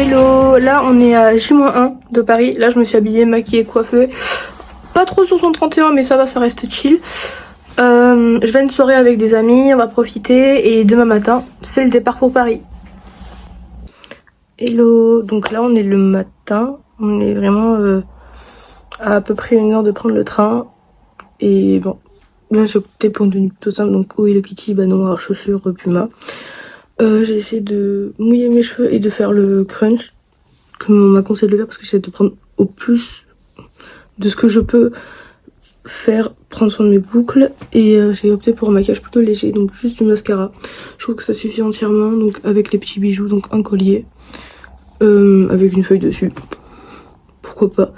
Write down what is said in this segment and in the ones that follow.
Hello, là on est à J-1 de Paris. Là je me suis habillée, maquillée, coiffée. Pas trop sur son 31 mais ça va, ça reste chill. Je vais à une soirée avec des amis, on va profiter et demain matin c'est le départ pour Paris. Hello, donc là on est le matin, on est vraiment à peu près 1 heure de prendre le train. Et bon, là j'ai opté pour une tenue plutôt simple, donc haut Hello Kitty, bah noir, chaussures, Puma. J'ai essayé de mouiller mes cheveux et de faire le crunch comme on m'a conseillé de le faire parce que j'essaie de prendre au plus de ce que je peux faire, prendre soin de mes boucles. Et j'ai opté pour un maquillage plutôt léger, donc juste du mascara. Je trouve que ça suffit entièrement, donc avec les petits bijoux, donc un collier avec une feuille dessus, pourquoi pas,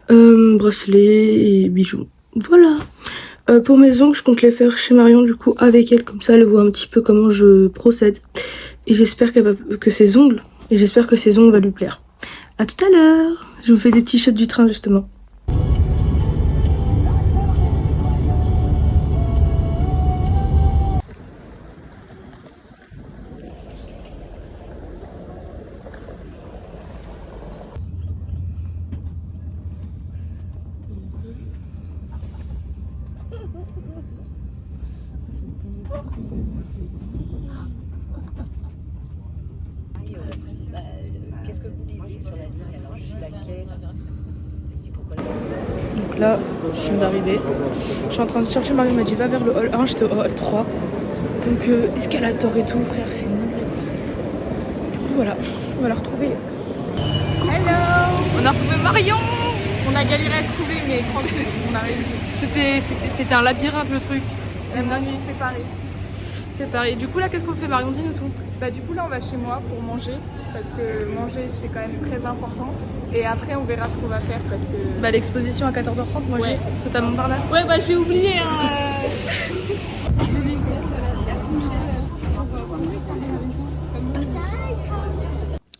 bracelet et bijoux, voilà. Pour mes ongles, je compte les faire chez Marion du coup avec elle, comme ça elle voit un petit peu comment je procède. Et j'espère que ses ongles vont lui plaire. A tout à l'heure. Je vous fais des petits shots du train justement. Donc là, je viens d'arriver. Je suis en train de chercher Marion, m'a dit va vers le hall 1, j'étais au hall 3. Donc escalator et tout, frère, c'est nul. Du coup voilà, on va la retrouver. Hello. On a retrouvé Marion. On a galéré à se trouver, mais tranquille, on a réussi. C'était un labyrinthe le truc. C'est dingue, c'est Paris. C'est pareil. Du coup là, qu'est-ce qu'on fait Marion? Dis-nous tout. Bah du coup là on va chez moi pour manger, parce que manger c'est quand même très important. Et après on verra ce qu'on va faire parce que... Bah l'exposition à 14h30, moi ouais. j'ai totalement Montparnasse. Ouais bah j'ai oublié hein.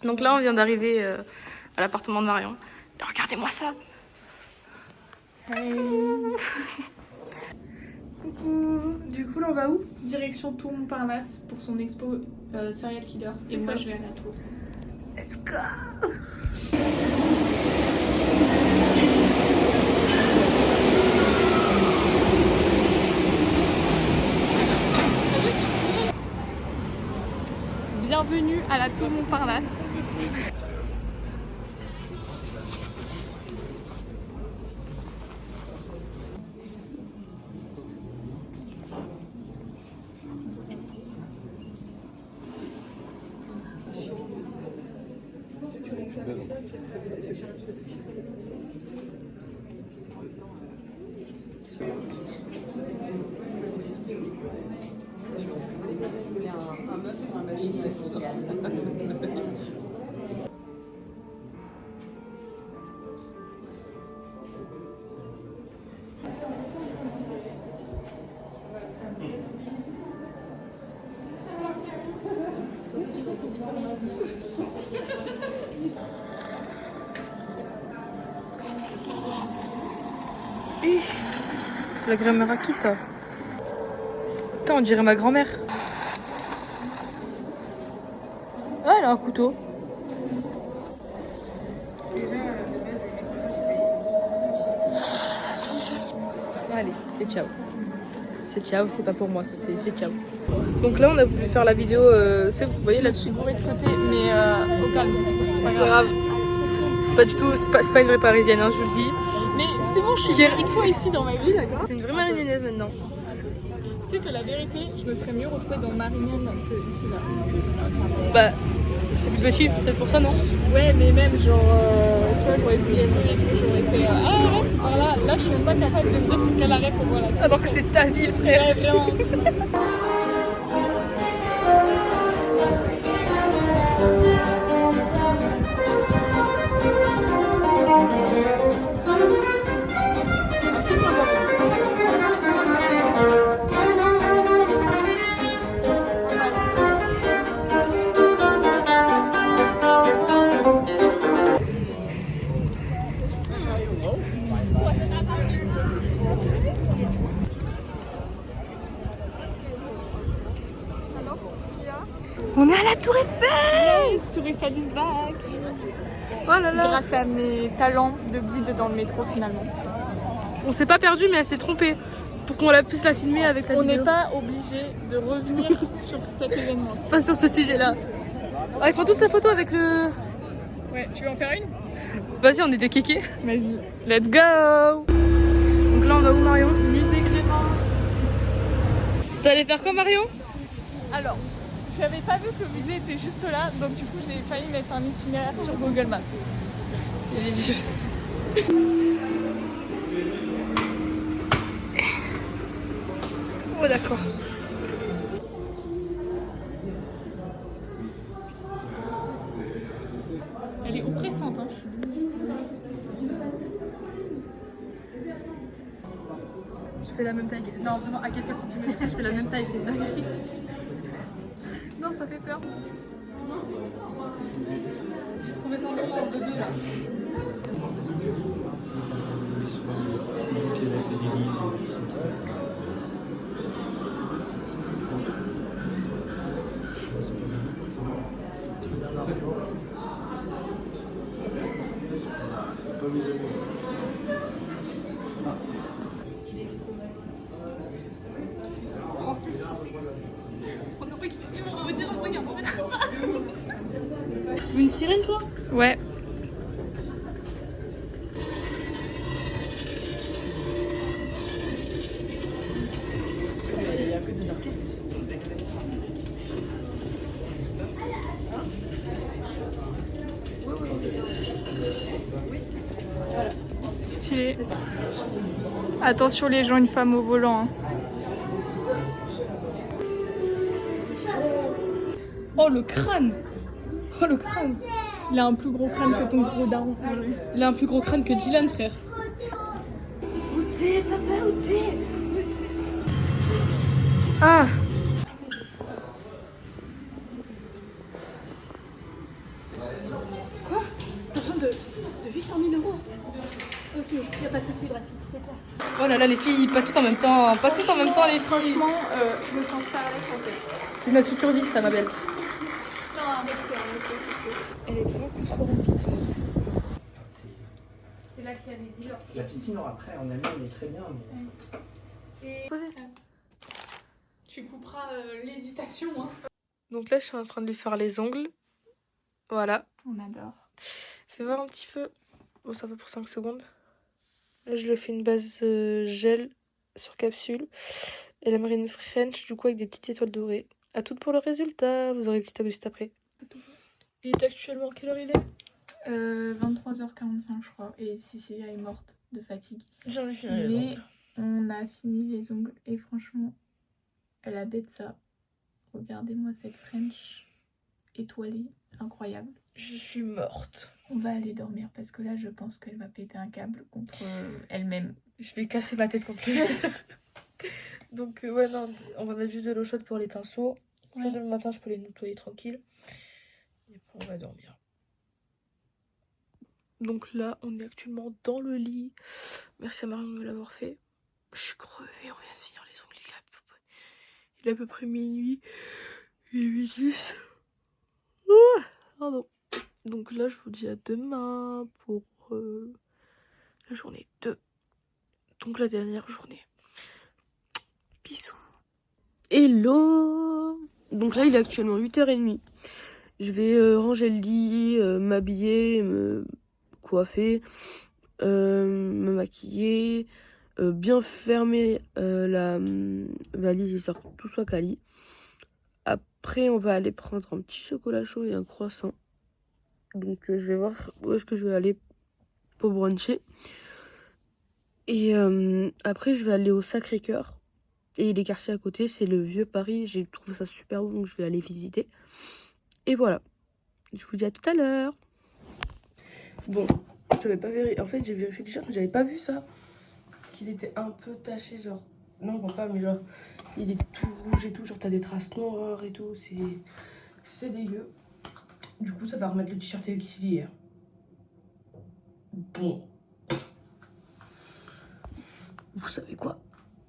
Donc là on vient d'arriver à l'appartement de Marion. Et regardez-moi ça. Hey. Coucou. Du coup là on va où? Direction Tour Montparnasse pour son expo Serial Killer. Et moi je vais à la Tour. Let's go. Bienvenue à la Tour Montparnasse. La grand-mère à qui ça? Putain, on dirait ma grand-mère. Ah, elle a un couteau. Allez, c'est ciao. C'est ciao, c'est pas pour moi, ça c'est ciao. Donc là, on a voulu faire la vidéo, c'est vous voyez là-dessus. Bourré de côté, mais au calme. C'est pas C'est pas grave. C'est pas du tout, c'est pas une vraie parisienne, hein, je vous le dis. Mais c'est bon, je suis une fois ici dans ma vie, d'accord. C'est une vraie marignanaise maintenant. Tu sais que la vérité, je me serais mieux retrouvée dans Marignane que ici là. Bah, c'est plus petit, peut-être pour ça, non? Ouais, mais même genre, tu vois, j'aurais pu y aller et tout, j'aurais fait ah là c'est par là. Là, je suis même pas capable de me dire c'est quel arrêt pour moi là. Alors que c'est ta ville, frère. Ouais, vraiment. On est à la Tour Eiffel. Yes, Tourifed is back. Oh là là. Grâce à mes talents de guide dans le métro finalement. On s'est pas perdu mais elle s'est trompée. Pour qu'on puisse la filmer avec la On vidéo. n'est pas obligé de revenir sur cet événement. Pas sur ce sujet-là. Ah, ils font tous la photo avec le... Ouais, tu veux en faire une? Vas-y, on est des kékés. Vas-y. Let's go. Donc là, on va où, Marion? Musée Grévin. T'allais faire quoi, Marion? Alors, j'avais pas vu que le musée était juste là, donc du coup j'ai failli mettre un itinéraire sur Google Maps. Oh d'accord. Elle est oppressante, hein. Je fais la même taille. Non, vraiment, à quelques centimètres, je fais la même taille, c'est une dinguerie. Non, ça fait peur. J'ai trouvé ça en de 2 là. Français, c'est français. On va dire, regarde. Une sirène, toi? Ouais. Il y a que des artistes ici. Voilà. Stylé. Attention les gens, une femme au volant. Hein. Oh le crâne! Oh le crâne! Il a un plus gros crâne que ton gros daron. Il a un plus gros crâne que Dylan, frère. Où t'es, papa, où t'es? Ah! Quoi? T'as besoin de 800 000 €? Ok, y'a pas de soucis, Brad Pitt, c'est toi. Oh là là, les filles, pas tout en même temps. Pas tout en même temps, les filles. Franchement, je me sens Starlet en fait. C'est notre future vie, ça, ma belle. Non, arrête, c'est un autre aussi. Elle est beaucoup trop remplie. C'est là qu'il y a les dealers. La piscine après en elle-même est très bien. Mais... Tu couperas l'hésitation. Hein. Donc là, je suis en train de lui faire les ongles. Voilà. On adore. Fais voir un petit peu. Bon, ça va pour 5 secondes. Là, je lui fais une base gel sur capsule. Et la marine French, du coup, avec des petites étoiles dorées. À toutes pour le résultat. Vous aurez le TikTok juste après. Il est actuellement, quelle heure il est? 23h45 je crois. Et Cécilia est morte de fatigue. J'en ai fini les Mais ongles. on a fini les ongles et franchement, elle a d'être ça. Regardez-moi cette French étoilée, incroyable. Je suis morte. On va aller dormir parce que là, je pense qu'elle va péter un câble contre elle-même. Je vais casser ma tête contre lui. Donc, ouais, non, on va mettre juste de l'eau chaude pour les pinceaux. Ouais. Ça, demain matin, je peux les nettoyer tranquille. Et après, on va dormir. Donc là, on est actuellement dans le lit. Merci à Marion de me l'avoir fait. Je suis crevée, on vient de finir les ongles. Il est à peu près minuit. Il est 8h10. Pardon. Donc là, je vous dis à demain pour la journée 2. Donc la dernière journée. Bisous. Hello. Donc là, il est actuellement 8h30. Je vais ranger le lit, m'habiller, me coiffer, me maquiller, bien fermer la valise histoire que tout soit quali. Après, on va aller prendre un petit chocolat chaud et un croissant. Donc je vais voir où est-ce que je vais aller pour bruncher. Et après, je vais aller au Sacré-Cœur. Et les quartiers à côté, c'est le Vieux Paris. J'ai trouvé ça super beau, donc je vais aller visiter. Et voilà. Je vous dis à tout à l'heure. Bon, je t'avais pas vérifié. En fait, j'ai vérifié le t-shirt, mais j'avais pas vu ça. Qu'il était un peu taché, genre. Non, bon, pas, mais genre, il est tout rouge et tout. Genre, t'as des traces noires et tout. C'est dégueu. Du coup, ça va remettre le t-shirt d'hier. Bon. Vous savez quoi?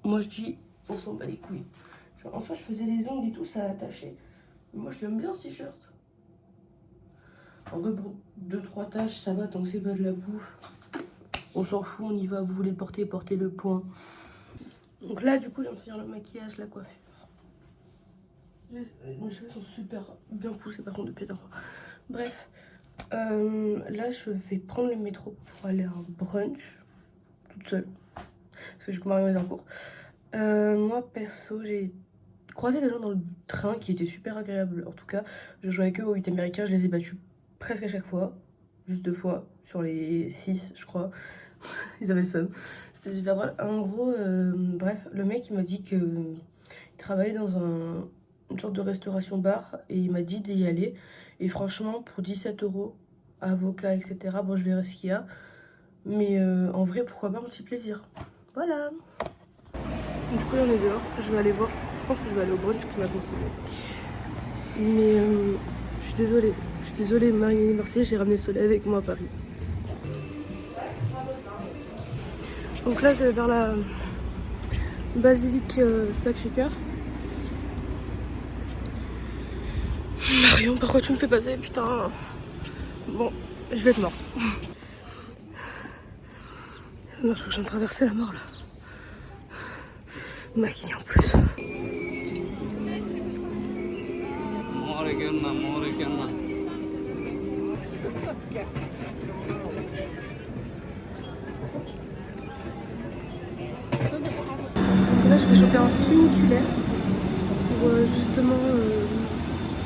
Moi, je dis, on s'en bat les couilles. Genre, enfin, je faisais les ongles et tout, ça a attaché. Mais moi, je l'aime bien, ce t-shirt. En vrai, pour 2-3 tâches, ça va tant que c'est pas de la bouffe. On s'en fout, on y va. Vous voulez porter, portez le point. Donc là, du coup, je viens de faire le maquillage, la coiffure. Mes cheveux sont super bien poussés par contre depuis la dernière fois. Bref, là, je vais prendre le métro pour aller à un brunch toute seule. Parce que j'ai commencé mes cours. Moi, perso, j'ai croisé des gens dans le train qui étaient super agréables. En tout cas, je jouais avec eux au 8 américain, je les ai battus presque à chaque fois. Juste 2 fois sur les 6, je crois. Ils avaient le seum. C'était super drôle. En gros, bref, le mec il m'a dit qu'il travaillait dans une sorte de restauration-bar et il m'a dit d'y aller. Et franchement, pour 17 €, avocat, etc., bon, je verrai ce qu'il y a. Mais en vrai, pourquoi pas un petit plaisir. Voilà. Du coup, on est dehors. Je vais aller voir. Je pense que je vais aller au brunch qu'il m'a conseillé. Mais je suis désolée. Je suis désolée, Marie, merci. J'ai ramené le soleil avec moi à Paris. Donc là, je vais vers la basilique Sacré-Cœur. Marion, pourquoi tu me fais passer, putain? Bon, je vais être morte. Non, je viens de traverser la mort là. Maquille en plus. Donc là, je vais choper un funiculaire pour justement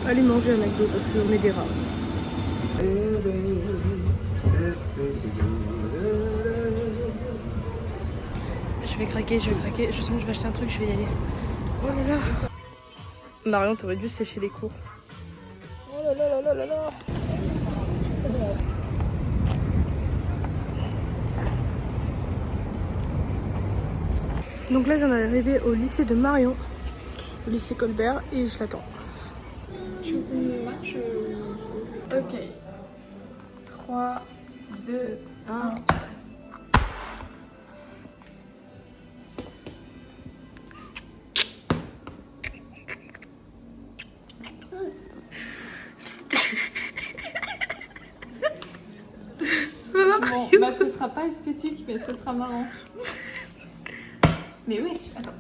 aller manger à McDo parce qu'on est des rats. Je vais craquer. Je sens que je vais acheter un truc, je vais y aller. Oh là là. Marion, t'aurais dû sécher les cours. Oh là là là là là. Donc là, j'en ai arrivé au lycée de Marion, au lycée Colbert, et je l'attends. Tu marches. Ok. 3, 2, 1. Bon, bah ce sera pas esthétique, mais ce sera marrant. Mais wesh, attends.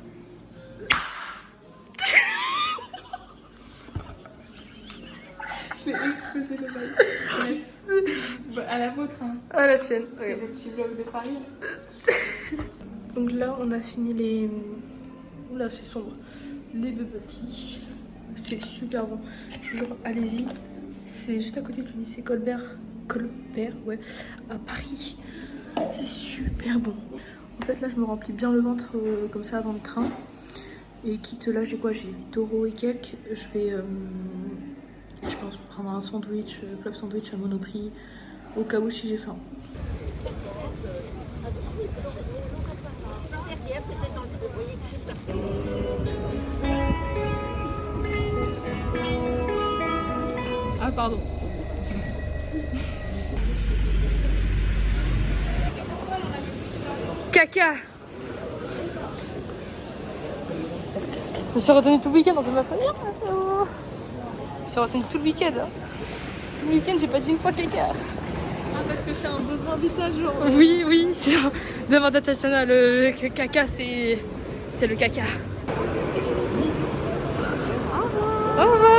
J'ai explosé le bail. Bah, à la vôtre, hein. À la tienne. C'est le petit vlog de Paris. Donc là, on a fini les... Oula, c'est sombre. Les bubble tea. C'est super bon. Genre, allez-y. C'est juste à côté du lycée Colbert, ouais, à Paris. C'est super bon. En fait, là, je me remplis bien le ventre comme ça avant le train. Et quitte là, j'ai quoi? J'ai 8 € et quelques. Je vais, je pense, prendre un sandwich, club sandwich à Monoprix, au cas où si j'ai faim. Ah, pardon. Caca. Je me suis retenue tout le week-end, on peut m'applaudir. Je me suis retenue tout le week-end. Tout le week-end, j'ai pas dit une fois caca. Ah, parce que c'est un besoin vital, genre. Oui, oui, c'est un... Demande à Tatiana, le caca, c'est le caca. Au revoir. Au revoir.